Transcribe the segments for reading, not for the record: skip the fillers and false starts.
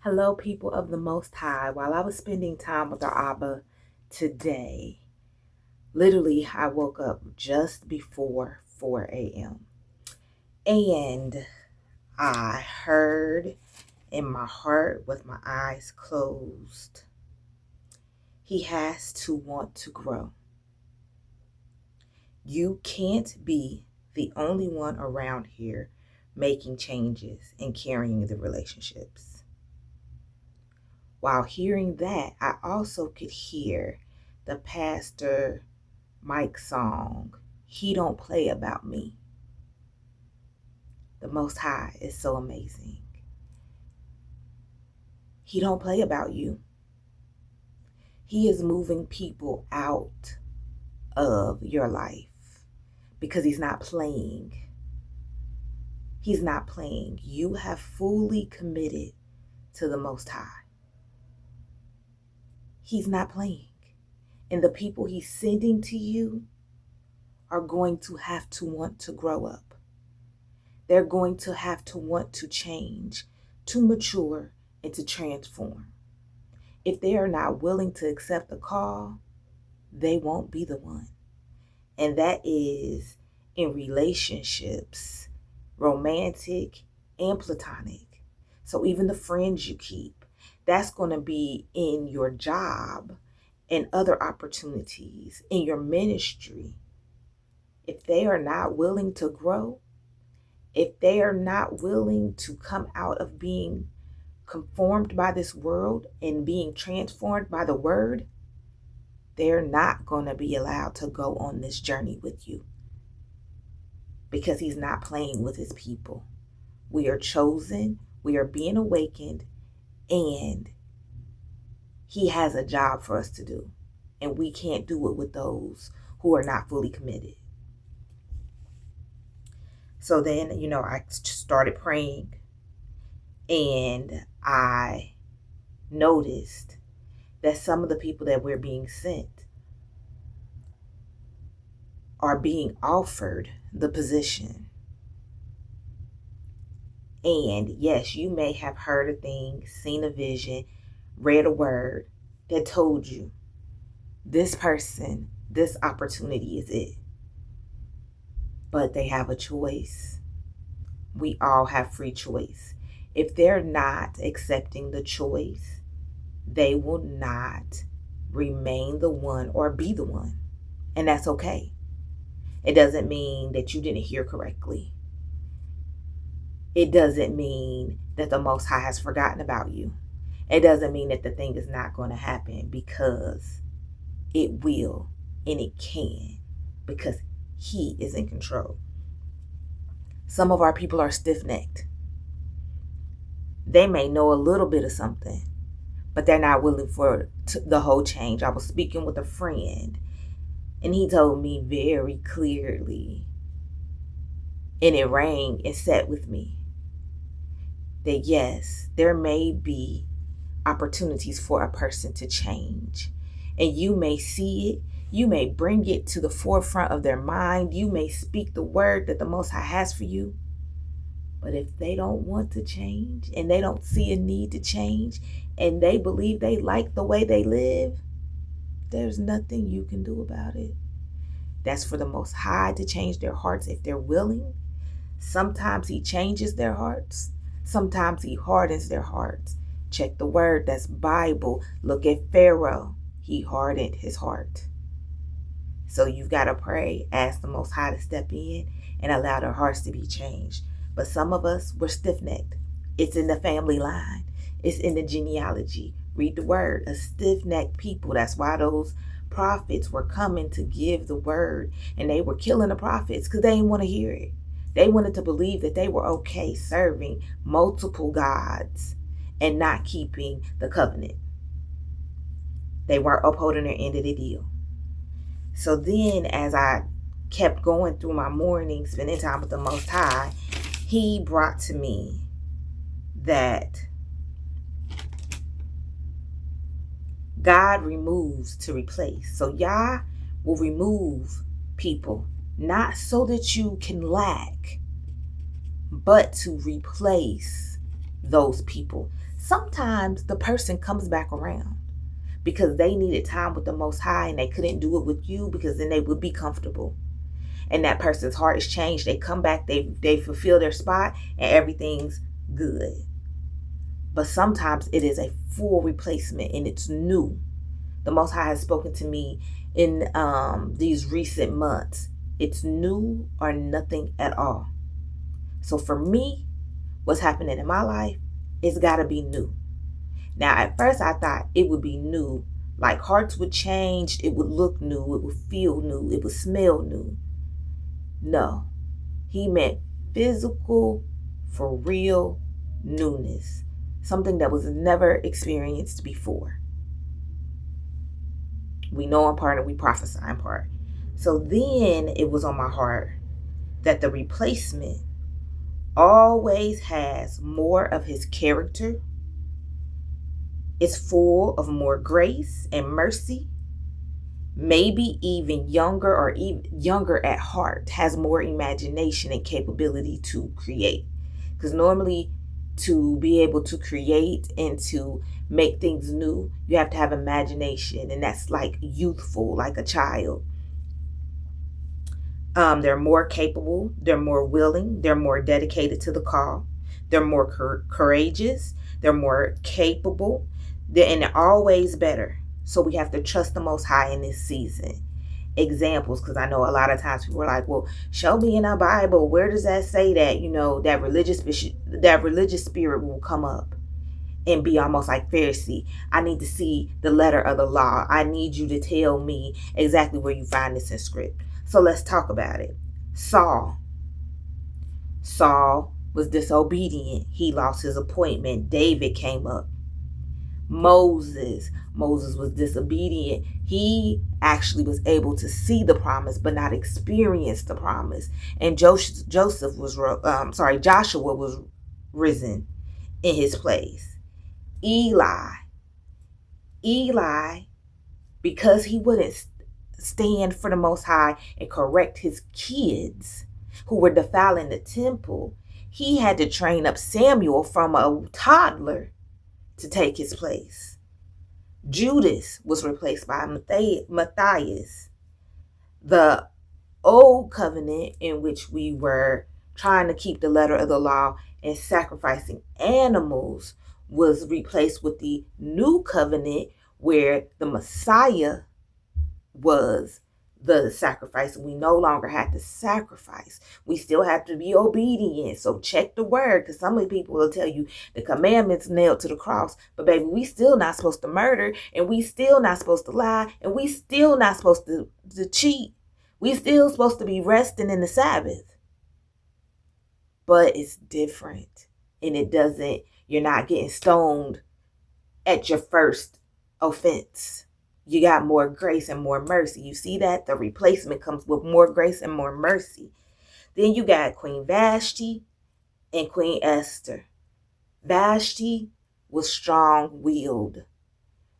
Hello, people of the Most High. While I was spending time with our Abba today, literally, I woke up just before 4 a.m. And I heard in my heart with my eyes closed, he has to want to grow. You can't be the only one around here making changes and carrying the relationships. While hearing that, I also could hear the Pastor Mike song, He Don't Play About Me. The Most High is so amazing. He don't play about you. He is moving people out of your life because he's not playing. He's not playing. You have fully committed to the Most High. He's not playing. And the people he's sending to you are going to have to want to grow up. They're going to have to want to change, to mature, and to transform. If they are not willing to accept the call, they won't be the one. And that is in relationships, romantic and platonic. So even the friends you keep, that's going to be in your job and other opportunities, in your ministry. If they are not willing to grow, if they are not willing to come out of being conformed by this world and being transformed by the word, they're not going to be allowed to go on this journey with you, because he's not playing with his people. We are chosen, we are being awakened, and he has a job for us to do. And we can't do it with those who are not fully committed. So then, I started praying, and I noticed that some of the people that we're being sent are being offered the position. And yes, you may have heard a thing, seen a vision, read a word that told you this person, this opportunity is it. But they have a choice. We all have free choice. If they're not accepting the choice, they will not remain the one or be the one. And that's okay. It doesn't mean that you didn't hear correctly. It doesn't mean that the Most High has forgotten about you. It doesn't mean that the thing is not going to happen, because it will and it can, because he is in control. Some of our people are stiff-necked. They may know a little bit of something, but they're not willing for the whole change. I was speaking with a friend, and he told me very clearly, and it rang and sat with me, that yes, there may be opportunities for a person to change. And you may see it. You may bring it to the forefront of their mind. You may speak the word that the Most High has for you. But if they don't want to change, and they don't see a need to change, and they believe they like the way they live, there's nothing you can do about it. That's for the Most High to change their hearts if they're willing. Sometimes he changes their hearts. Sometimes he hardens their hearts. Check the word, that's Bible. Look at Pharaoh. He hardened his heart. So you've got to pray, ask the Most High to step in and allow their hearts to be changed. But some of us, we're stiff-necked. It's in the family line. It's in the genealogy. Read the word. A stiff-necked people. That's why those prophets were coming to give the word, and they were killing the prophets because they didn't want to hear it. They wanted to believe that they were okay serving multiple gods and not keeping the covenant. They weren't upholding their end of the deal. So then, as I kept going through my morning, spending time with the Most High, he brought to me that God removes to replace. So Yah will remove people, not so that you can lack, but to replace those people. sometimes the person comes back around because they needed time with the Most High and they couldn't do it with you because then they would be comfortable. And that person's heart is changed. They come back, they fulfill their spot, and everything's good. But sometimes it is a full replacement and it's new. The Most High has spoken to me in these recent months. It's new or nothing at all. So for me, what's happening in my life, it's got to be new. Now, at first I thought it would be new. Like hearts would change, it would look new, it would feel new, it would smell new. No, he meant physical, for real newness. Something that was never experienced before. We know in part and we prophesy in part. So then it was on my heart that the replacement always has more of his character, is full of more grace and mercy, maybe even younger or even younger at heart, has more imagination and capability to create. Because normally to be able to create and to make things new, you have to have imagination, and that's like youthful, like a child. They're more capable, they're more willing, they're more dedicated to the call, they're more courageous, they're more capable, and they're always better. So we have to trust the Most High in this season. Examples, because I know a lot of times people are like, well, show me in our Bible, where does that say that? You know, that religious spirit will come up and be almost like Pharisee. I need to see the letter of the law. I need you to tell me exactly where you find this in script. So let's talk about it. Saul was disobedient. He lost his appointment. David came up. Moses was disobedient. He actually was able to see the promise but not experience the promise. And Joshua was risen in his place. Eli, because he wouldn't stand for the Most High and correct his kids who were defiling the temple, he had to train up Samuel from a toddler to take his place. Judas was replaced by Matthias. The old covenant in which we were trying to keep the letter of the law and sacrificing animals was replaced with the new covenant where the Messiah was the sacrifice. We no longer had to sacrifice. We still have to be obedient. So check the word, because some of the people will tell you the commandments nailed to the cross. But baby, we still not supposed to murder, and we still not supposed to lie, and we still not supposed to cheat. We still supposed to be resting in the Sabbath. But it's different. And you're not getting stoned at your first offense. You got more grace and more mercy. You see that? The replacement comes with more grace and more mercy. Then you got Queen Vashti and Queen Esther. Vashti was strong-willed,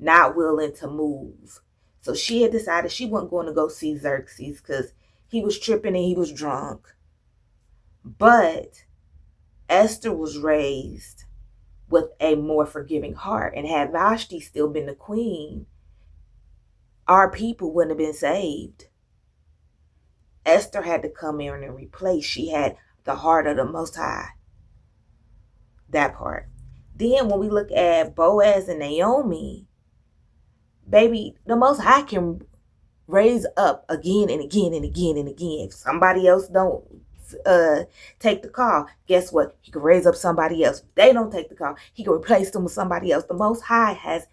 not willing to move. So she had decided she wasn't going to go see Xerxes because he was tripping and he was drunk. But Esther was raised with a more forgiving heart. And had Vashti still been the queen, our people wouldn't have been saved. Esther had to come in and replace. She had the heart of the Most High. That part. Then when we look at Boaz and Naomi, baby, the Most High can raise up again and again and again and again. If somebody else don't take the call, guess what? He can raise up somebody else. If they don't take the call, he can replace them with somebody else. The Most High has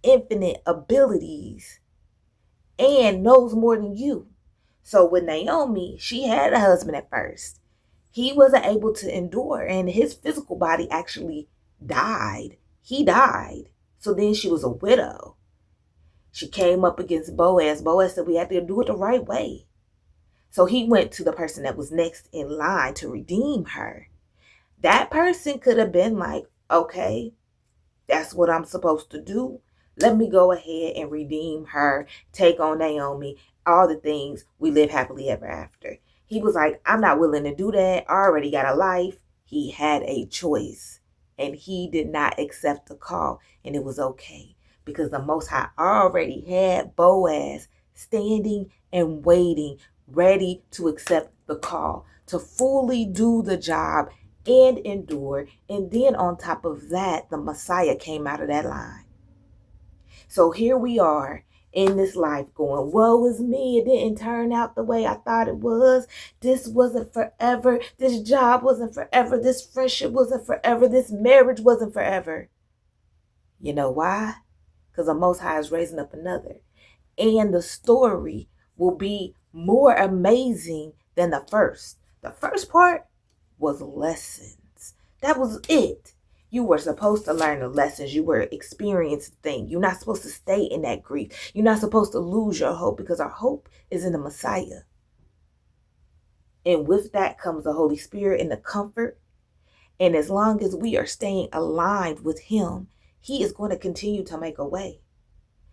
infinite abilities and knows more than you. So with Naomi, she had a husband at first. He wasn't able to endure, and his physical body actually died. He died. So then she was a widow. She came up against Boaz. Boaz said we have to do it the right way. So he went to the person that was next in line to redeem her. That person could have been like, okay, that's what I'm supposed to do. Let me go ahead and redeem her, take on Naomi, all the things, we live happily ever after. He was like, I'm not willing to do that. I already got a life. He had a choice. And he did not accept the call, and it was okay because the Most High already had Boaz standing and waiting, ready to accept the call, to fully do the job and endure. And then on top of that, the Messiah came out of that line. So here we are in this life going, woe is me. It didn't turn out the way I thought it was. This wasn't forever. This job wasn't forever. This friendship wasn't forever. This marriage wasn't forever. You know why? Because the Most High is raising up another. And the story will be more amazing than the first. The first part was lessons. That was it. You were supposed to learn the lessons. You were experiencing things. You're not supposed to stay in that grief. You're not supposed to lose your hope because our hope is in the Messiah. And with that comes the Holy Spirit and the comfort. And as long as we are staying aligned with Him, He is going to continue to make a way.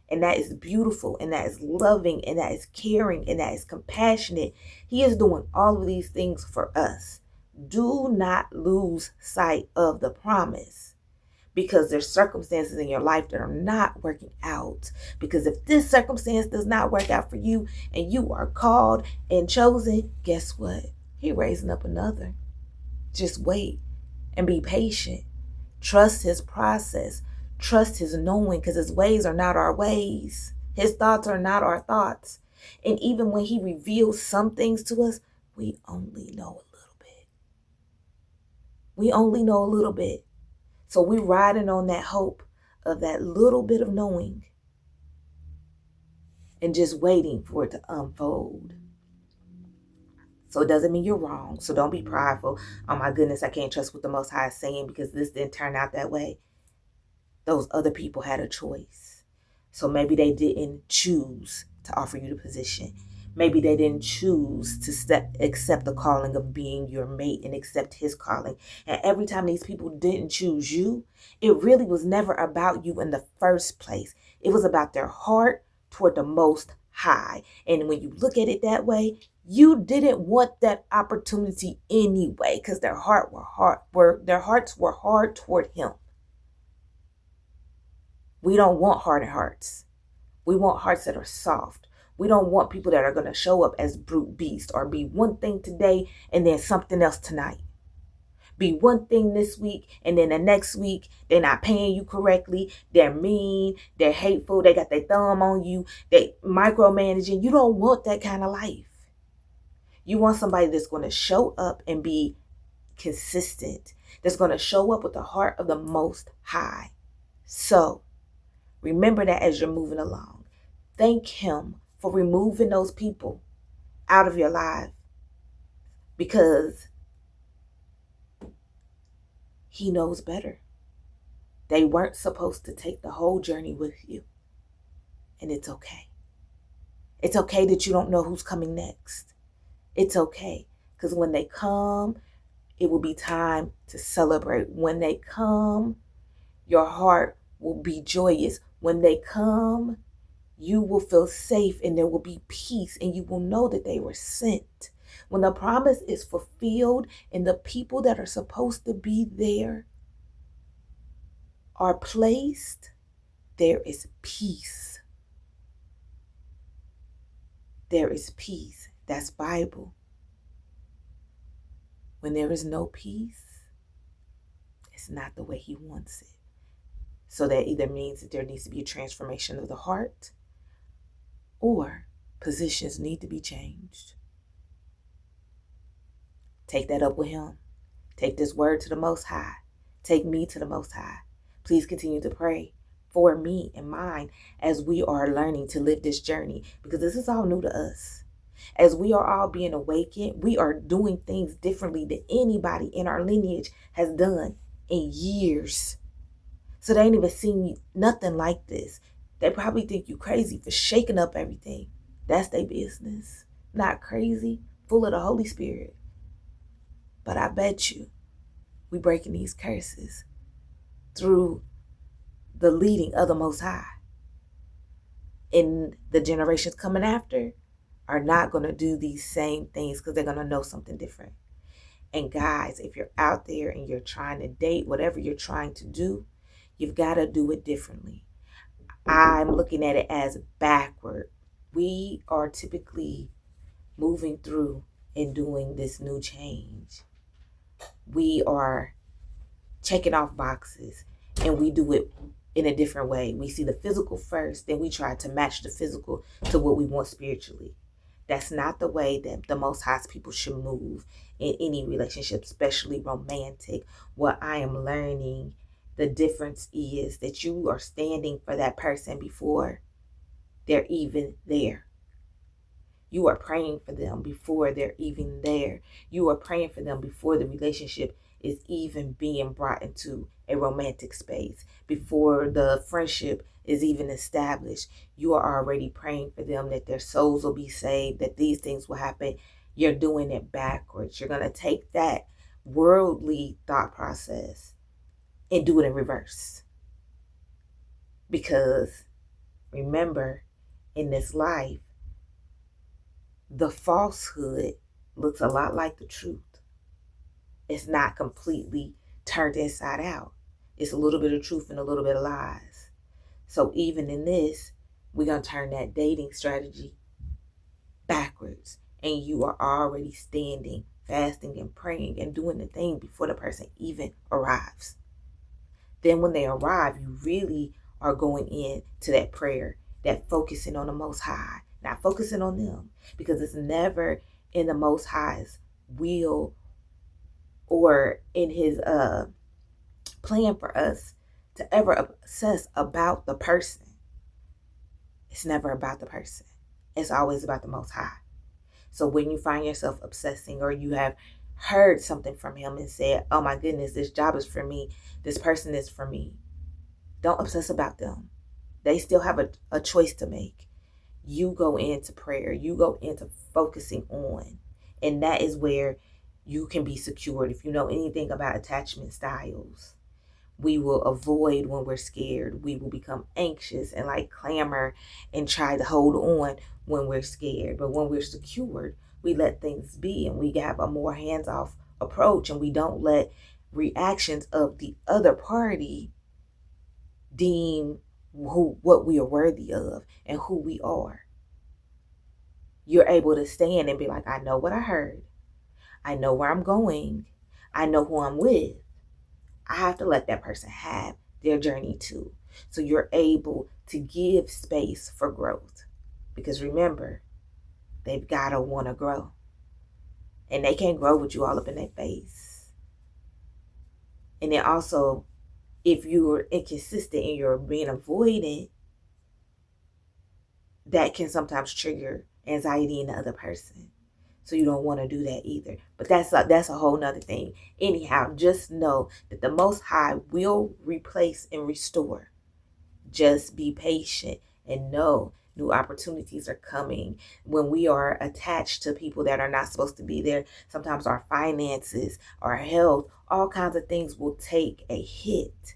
And that is beautiful, and that is loving, and that is caring, and that is compassionate. He is doing all of these things for us. Do not lose sight of the promise, because there's circumstances in your life that are not working out. Because if this circumstance does not work out for you and you are called and chosen, guess what? He's raising up another. Just wait and be patient. Trust His process. Trust His knowing, because His ways are not our ways. His thoughts are not our thoughts. And even when He reveals some things to us, we only know a little bit. We only know a little bit. So we're riding on that hope of that little bit of knowing and just waiting for it to unfold. So it doesn't mean you're wrong. So don't be prideful. Oh my goodness, I can't trust what the Most High is saying because this didn't turn out that way. Those other people had a choice. So maybe they didn't choose to offer you the position. Maybe they didn't choose to accept the calling of being your mate and accept His calling. And every time these people didn't choose you, it really was never about you in the first place. It was about their heart toward the Most High. And when you look at it that way, you didn't want that opportunity anyway, because their hearts were hard toward Him. We don't want hardened hearts. We want hearts that are soft. We don't want people that are going to show up as brute beasts or be one thing today and then something else tonight. Be one thing this week and then the next week they're not paying you correctly. They're mean. They're hateful. They got their thumb on you. They micromanaging. You don't want that kind of life. You want somebody that's going to show up and be consistent. That's going to show up with the heart of the Most High. So remember that as you're moving along. Thank Him for removing those people out of your life, because He knows better. They weren't supposed to take the whole journey with you. And it's okay. It's okay that you don't know who's coming next. It's okay, because when they come, it will be time to celebrate. When they come, your heart will be joyous. When they come, you will feel safe and there will be peace and you will know that they were sent. When the promise is fulfilled and the people that are supposed to be there are placed, there is peace. There is peace. That's Bible. When there is no peace, it's not the way He wants it. So that either means that there needs to be a transformation of the heart, or positions need to be changed. Take that up with Him. Take this word to the Most High. Take me to the Most High. Please continue to pray for me and mine as we are learning to live this journey, because this is all new to us. As we are all being awakened, we are doing things differently than anybody in our lineage has done in years. So they ain't even seen nothing like this. They probably think you crazy for shaking up everything. That's their business. Not crazy, full of the Holy Spirit. But I bet you we breaking these curses through the leading of the Most High. And the generations coming after are not going to do these same things because they're going to know something different. And guys, if you're out there and you're trying to date, whatever you're trying to do, you've got to do it differently. I'm looking at it as backward. We are typically moving through and doing this new change. We are checking off boxes, and we do it in a different way. We see the physical first, then we try to match the physical to what we want spiritually. That's not the way that the Most High people should move in any relationship, especially romantic. What I am learning, the difference is that you are standing for that person before they're even there. You are praying for them before they're even there. You are praying for them before the relationship is even being brought into a romantic space, before the friendship is even established. You are already praying for them that their souls will be saved, that these things will happen. You're doing it backwards. You're going to take that worldly thought process and do it in reverse. Because remember, in this life, the falsehood looks a lot like the truth. It's not completely turned inside out. It's a little bit of truth and a little bit of lies. So even in this, we're going to turn that dating strategy backwards. And you are already standing, fasting and praying and doing the thing before the person even arrives. Then when they arrive, you really are going into that prayer, that focusing on the Most High, not focusing on them, because it's never in the Most High's will or in his plan for us to ever obsess about the person. It's never about the person. It's always about the Most High. So when you find yourself obsessing, or you have heard something from him and said, oh my goodness, this job is for me, this person is for me, don't obsess about them. They still have a choice to make. You go into prayer. You go into focusing on. And that is where you can be secured. If you know anything about attachment styles, we will avoid when we're scared. We will become anxious and like clamor and try to hold on when we're scared. But when we're secured, we let things be, and we have a more hands-off approach, and we don't let reactions of the other party deem what we are worthy of and who we are. You're able to stand and be like, I know what I heard. I know where I'm going. I know who I'm with. I have to let that person have their journey too. So you're able to give space for growth. Because remember, they've got to want to grow. And they can't grow with you all up in their face. And then also, if you're inconsistent and you're being avoidant, that can sometimes trigger anxiety in the other person. So you don't want to do that either. But that's a whole nother thing. Anyhow, just know that the Most High will replace and restore. Just be patient and know new opportunities are coming. When we are attached to people that are not supposed to be there, sometimes our finances, our health, all kinds of things will take a hit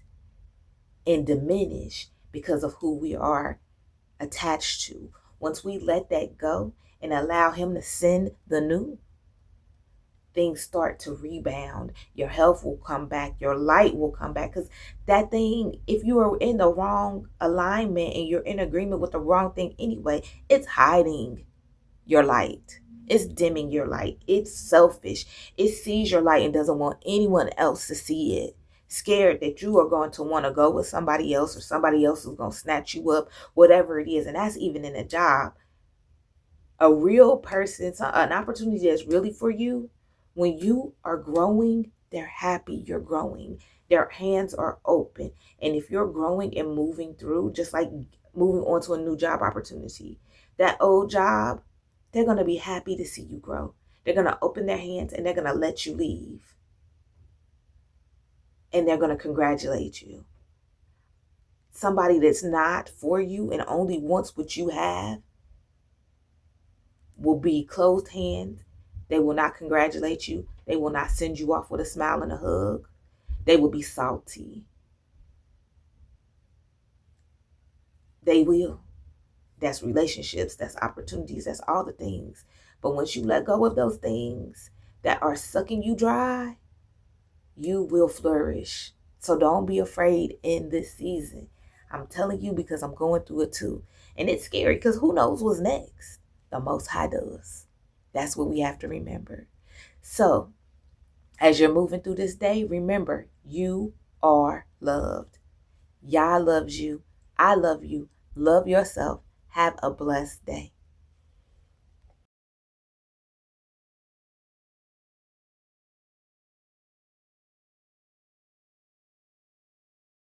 and diminish because of who we are attached to. Once we let that go and allow him to send the new, things start to rebound. Your health will come back. Your light will come back. Because that thing, if you are in the wrong alignment and you're in agreement with the wrong thing anyway, it's hiding your light. It's dimming your light. It's selfish. It sees your light and doesn't want anyone else to see it. Scared that you are going to want to go with somebody else, or somebody else is going to snatch you up, whatever it is. And that's even in a job. A real person, an opportunity that's really for you, when you are growing, they're happy you're growing. Their hands are open. And if you're growing and moving through, just like moving on to a new job opportunity, that old job, they're going to be happy to see you grow. They're going to open their hands and they're going to let you leave. And they're going to congratulate you. Somebody that's not for you and only wants what you have will be closed hands. They will not congratulate you. They will not send you off with a smile and a hug. They will be salty. They will. That's relationships. That's opportunities. That's all the things. But once you let go of those things, that are sucking you dry, you will flourish. So don't be afraid in this season. I'm telling you because I'm going through it too. And it's scary because who knows what's next? The Most High does. That's what we have to remember. So as you're moving through this day, remember, you are loved. Yah loves you. I love you. Love yourself. Have a blessed day.